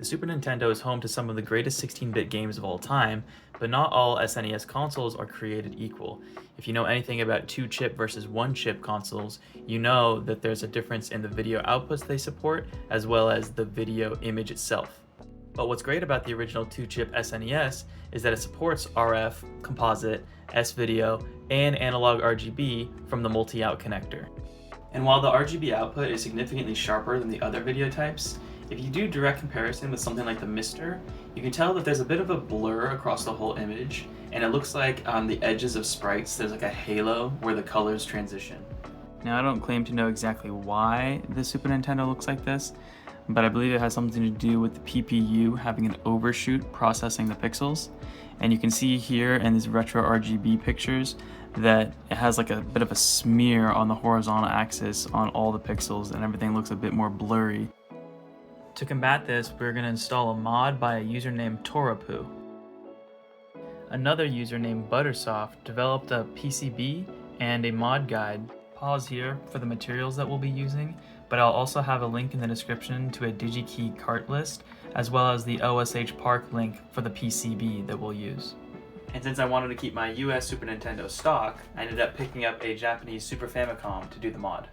The Super Nintendo is home to some of the greatest 16-bit games of all time, but not all SNES consoles are created equal. If you know anything about 2-chip versus 1-chip consoles, you know that there's a difference in the video outputs they support, as well as the video image itself. But what's great about the original 2-chip SNES is that it supports RF, Composite, S-Video, and analog RGB from the multi-out connector. And while the RGB output is significantly sharper than the other video types, if you do direct comparison with something like the Mister, you can tell that there's a bit of a blur across the whole image, and it looks like on the edges of sprites there's like a halo where the colors transition. Now, I don't claim to know exactly why the Super Nintendo looks like this, but I believe it has something to do with the PPU having an overshoot processing the pixels. And you can see here in these retro RGB pictures that it has like a bit of a smear on the horizontal axis on all the pixels, and everything looks a bit more blurry. To combat this, we're going to install a mod by a user named Torapu. Another user named Buttersoft developed a PCB and a mod guide. Pause here for the materials that we'll be using, but I'll also have a link in the description to a DigiKey cart list, as well as the OSH Park link for the PCB that we'll use. And since I wanted to keep my US Super Nintendo stock, I ended up picking up a Japanese Super Famicom to do the mod.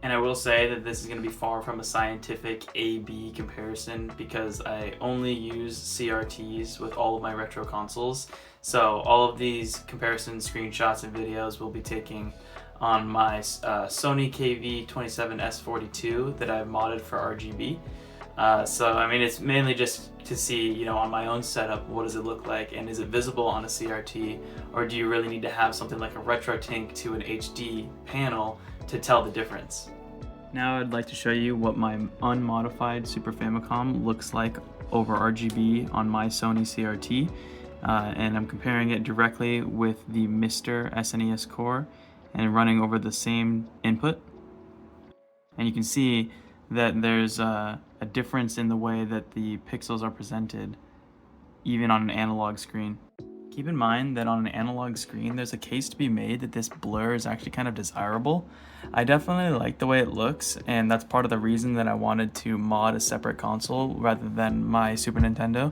And I will say that this is going to be far from a scientific A-B comparison because I only use CRTs with all of my retro consoles. So all of these comparison screenshots and videos we'll be taking on my Sony KV-27S42 that I've modded for RGB. So I mean, it's mainly just to see, on my own setup, what does it look like, and is it visible on a CRT, or do you really need to have something like a RetroTink to an HD panel to tell the difference? Now I'd like to show you what my unmodified Super Famicom looks like over RGB on my Sony CRT, and I'm comparing it directly with the Mister SNES core and running over the same input. And you can see that there's a difference in the way that the pixels are presented, even on an analog screen. Keep in mind that on an analog screen, there's a case to be made that this blur is actually kind of desirable. I definitely like the way it looks, and that's part of the reason that I wanted to mod a separate console rather than my Super Nintendo.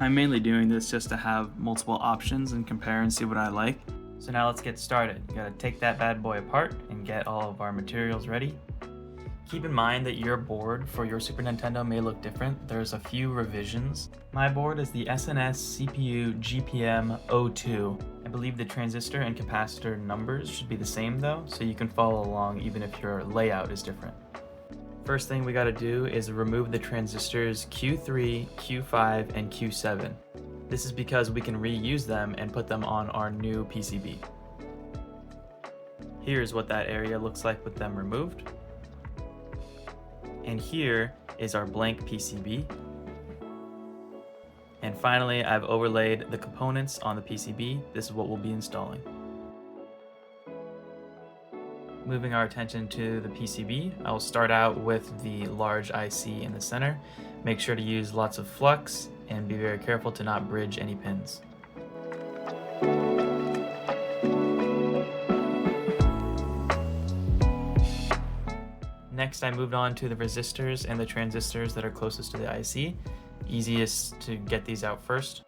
I'm mainly doing this just to have multiple options and compare and see what I like. So now let's get started. You gotta take that bad boy apart and get all of our materials ready. Keep in mind that your board for your Super Nintendo may look different. There's a few revisions. My board is the SNES CPU GPM02. I believe the transistor and capacitor numbers should be the same though, so you can follow along even if your layout is different. First thing we gotta do is remove the transistors Q3, Q5, and Q7. This is because we can reuse them and put them on our new PCB. Here's what that area looks like with them removed. And here is our blank PCB. And finally, I've overlaid the components on the PCB. This is what we'll be installing. Moving our attention to the PCB, I will start out with the large IC in the center. Make sure to use lots of flux and be very careful to not bridge any pins. Next, I moved on to the resistors and the transistors that are closest to the IC. Easiest to get these out first.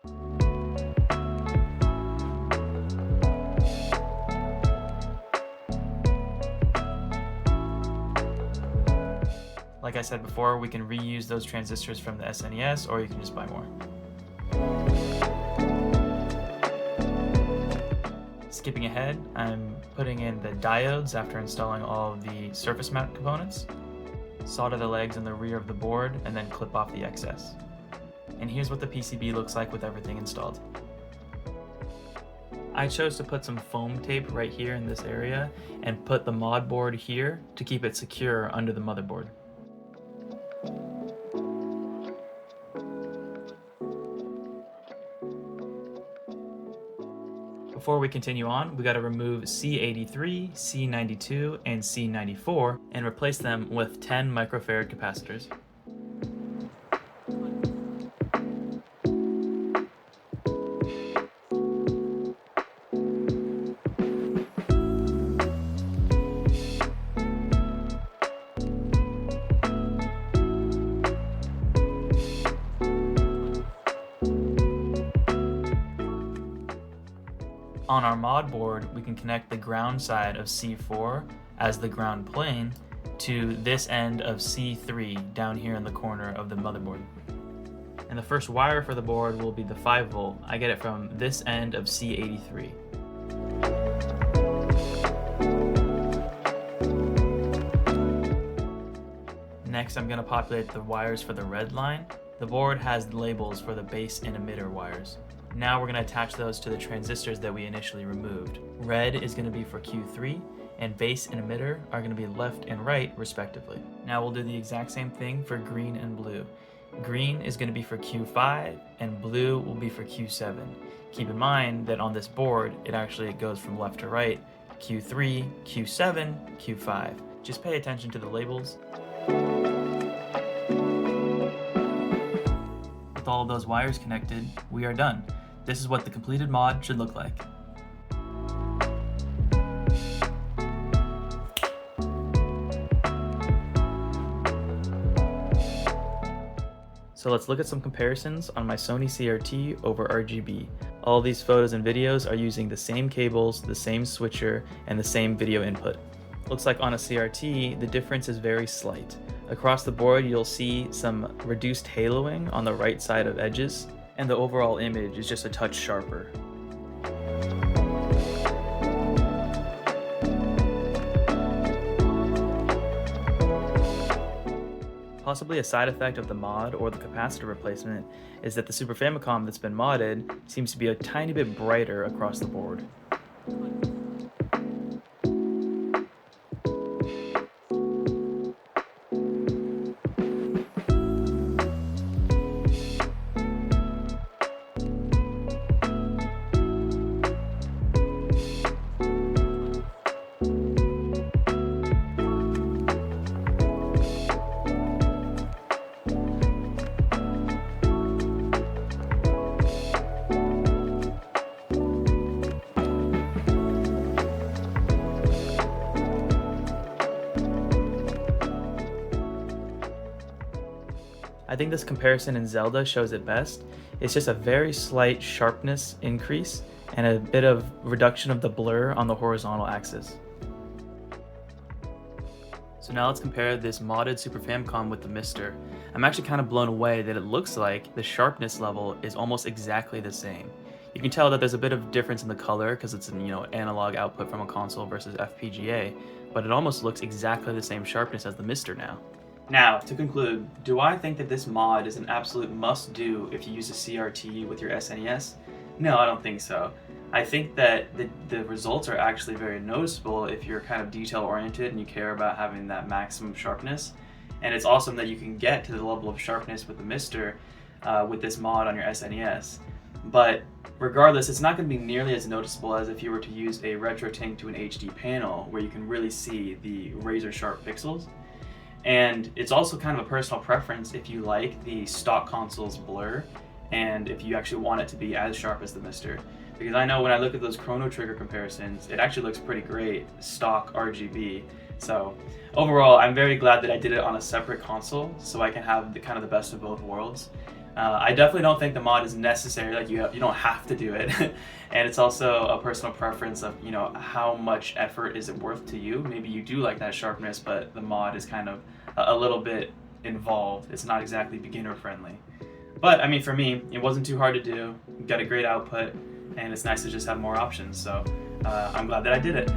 Like I said before, we can reuse those transistors from the SNES, or you can just buy more. Skipping ahead, I'm putting in the diodes after installing all of the surface mount components. Solder the legs in the rear of the board and then clip off the excess. And here's what the PCB looks like with everything installed. I chose to put some foam tape right here in this area and put the mod board here to keep it secure under the motherboard. Before we continue on, we got to remove C83, C92, and C94 and replace them with 10 microfarad capacitors. On our mod board, we can connect the ground side of C4 as the ground plane to this end of C3 down here in the corner of the motherboard. And the first wire for the board will be the 5 volt. I get it from this end of C83. Next, I'm going to populate the wires for the red line. The board has labels for the base and emitter wires. Now we're going to attach those to the transistors that we initially removed. Red is going to be for Q3, and base and emitter are going to be left and right respectively. Now we'll do the exact same thing for green and blue. Green is going to be for Q5 and blue will be for Q7. Keep in mind that on this board it goes from left to right, Q3, Q7, Q5. Just pay attention to the labels. With all of those wires connected, we are done. This is what the completed mod should look like. So let's look at some comparisons on my Sony CRT over RGB. All these photos and videos are using the same cables, the same switcher, and the same video input. Looks like on a CRT, the difference is very slight. Across the board, you'll see some reduced haloing on the right side of edges, and the overall image is just a touch sharper. Possibly a side effect of the mod or the capacitor replacement is that the Super Famicom that's been modded seems to be a tiny bit brighter across the board. I think this comparison in Zelda shows it best. It's just a very slight sharpness increase and a bit of reduction of the blur on the horizontal axis. So now let's compare this modded Super Famicom with the Mister. I'm actually kind of blown away that it looks like the sharpness level is almost exactly the same. You can tell that there's a bit of difference in the color because it's an analog output from a console versus FPGA, but it almost looks exactly the same sharpness as the Mister now. Now, to conclude, do I think that this mod is an absolute must-do if you use a CRT with your SNES? No, I don't think so. I think that the results are actually very noticeable if you're kind of detail-oriented and you care about having that maximum sharpness. And it's awesome that you can get to the level of sharpness with the Mister with this mod on your SNES. But regardless, it's not going to be nearly as noticeable as if you were to use a RetroTink to an HD panel where you can really see the razor-sharp pixels. And it's also kind of a personal preference if you like the stock console's blur and if you actually want it to be as sharp as the Mister. Because I know when I look at those Chrono Trigger comparisons, it actually looks pretty great, stock RGB. So overall, I'm very glad that I did it on a separate console so I can have the kind of the best of both worlds. I definitely don't think the mod is necessary, like you don't have to do it. And it's also a personal preference of, how much effort is it worth to you. Maybe you do like that sharpness, but the mod is kind of a little bit involved. It's not exactly beginner friendly. But I mean, for me, it wasn't too hard to do. Got a great output, and it's nice to just have more options. So I'm glad that I did it.